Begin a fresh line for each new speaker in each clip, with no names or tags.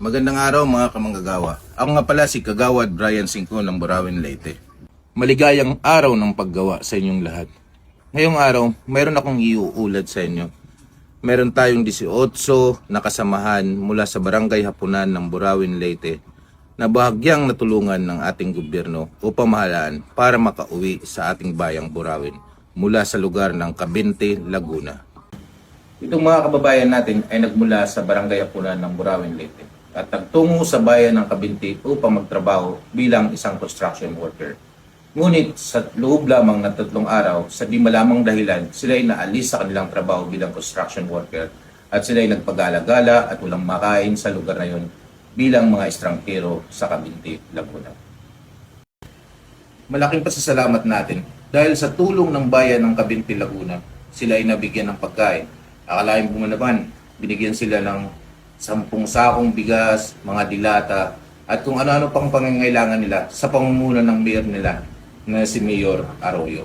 Magandang araw mga kamanggagawa. Ako nga pala si Kagawad Brian Cinco ng Burawin, Leyte. Maligayang araw ng paggawa sa inyong lahat. Ngayong araw, mayroon akong iuulat sa inyo. Meron tayong 18 na kasamahan mula sa Barangay Hapunan ng Burawin, Leyte na bahagyang natulungan ng ating gobyerno o pamahalaan para makauwi sa ating bayang Burawin mula sa lugar ng Cabinte, Laguna. Itong mga kababayan natin ay nagmula sa Barangay Hapunan ng Burawin, Leyte at nagtungo sa bayan ng Cabinte upang magtrabaho bilang isang construction worker. Ngunit sa loob lamang ng 3 araw, sa di malamang dahilan, sila ay naalis sa kanilang trabaho bilang construction worker at sila ay nagpagala-gala at walang makain sa lugar na yun bilang mga estrangkero sa Cabinte, Laguna. Malaking pasasalamat natin dahil sa tulong ng bayan ng Cabinte, Laguna, sila ay nabigyan ng pagkain. Akalain mo naman, binigyan sila ng 10 sakong bigas, mga dilata, at kung ano-ano pang pangangailangan nila sa pamumuno ng mayor nila na si Mayor Arroyo.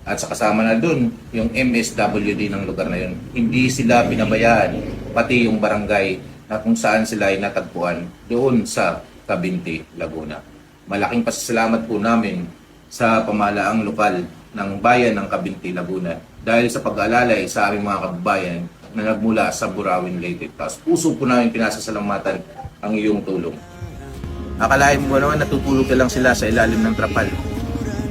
At sa kasama na dun, yung MSWD ng lugar na yun. Hindi sila binabayaan, pati yung barangay na kung saan sila ay natagpuan doon sa Cabinte, Laguna. Malaking pasasalamat po namin sa pamahalaang lokal ng bayan ng Cabinte, Laguna dahil sa pag-aalalay sa aming mga kababayan na nagmula sa Burawin, Leyte. Tapos puso po namin pinasasalamatan ang iyong tulong. Akalain mo naman natutulog ka lang sila sa ilalim ng trapal.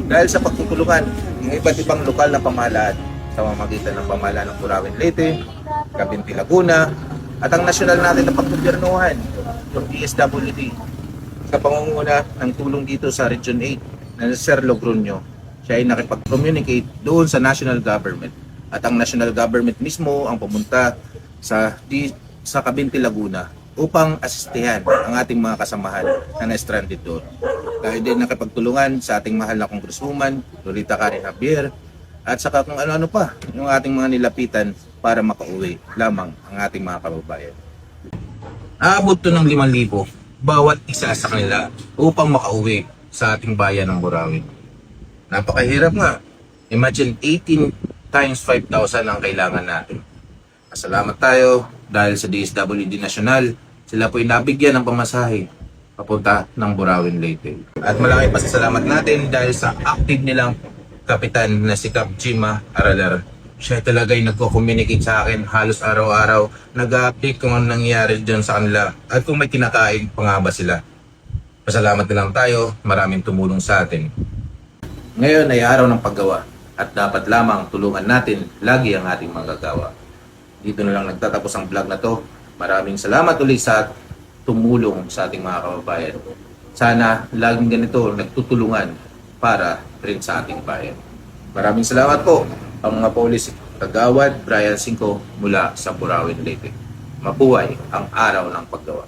Dahil sa pagtutulungan ng iba't ibang lokal na pamahalaan sa pamamagitan ng pamahalaan ng Burawin, Leyte, Cabinte, Laguna, at ang nasyonal natin na paggobyernuhan, yung DSWD, sa pangunguna ng tulong dito sa Region 8 na Sir Logronyo. Siya ay nakipag-communicate doon sa national government. At ang national government mismo ang pumunta sa Cabinte, Laguna upang asistihan ang ating mga kasamahan na na-stranded doon. Dahil din nakipagtulungan sa ating mahal na Congresswoman, Lolita Karen Javier, at saka kung ano-ano pa yung ating mga nilapitan para makauwi lamang ang ating mga kababayan. Aabot to ng 5,000 bawat isa sa kanila upang makauwi sa ating bayan ng Burawin. Napakahirap nga. Imagine 18 times 5,000 ang kailangan natin. Pasalamat tayo dahil sa DSWD National, sila po'y nabigyan ng pamasahe papunta ng Burawin, Leyte. At malaking pasasalamat natin dahil sa active nilang kapitan na si Cap Jima Aralar. Siya talaga'y nagko-communicate sa akin halos araw-araw, nag-update kung ano nangyayari dyan sa kanila at kung may kinakain pa nga ba sila. Pasalamat na lang tayo, maraming tumulong sa atin. Ngayon ay araw ng paggawa. At dapat lamang tulungan natin lagi ang ating manggagawa. Dito na lang nagtatapos ang vlog na to. Maraming salamat ulit sa tumulong sa ating mga kababayan. Sana laging ganito nagtutulungan para rin sa ating bayan. Maraming salamat po. Ang mga polis, Kagawad Brian Cinco mula sa Burawin, Leyte. Mabuhay ang araw ng paggawa.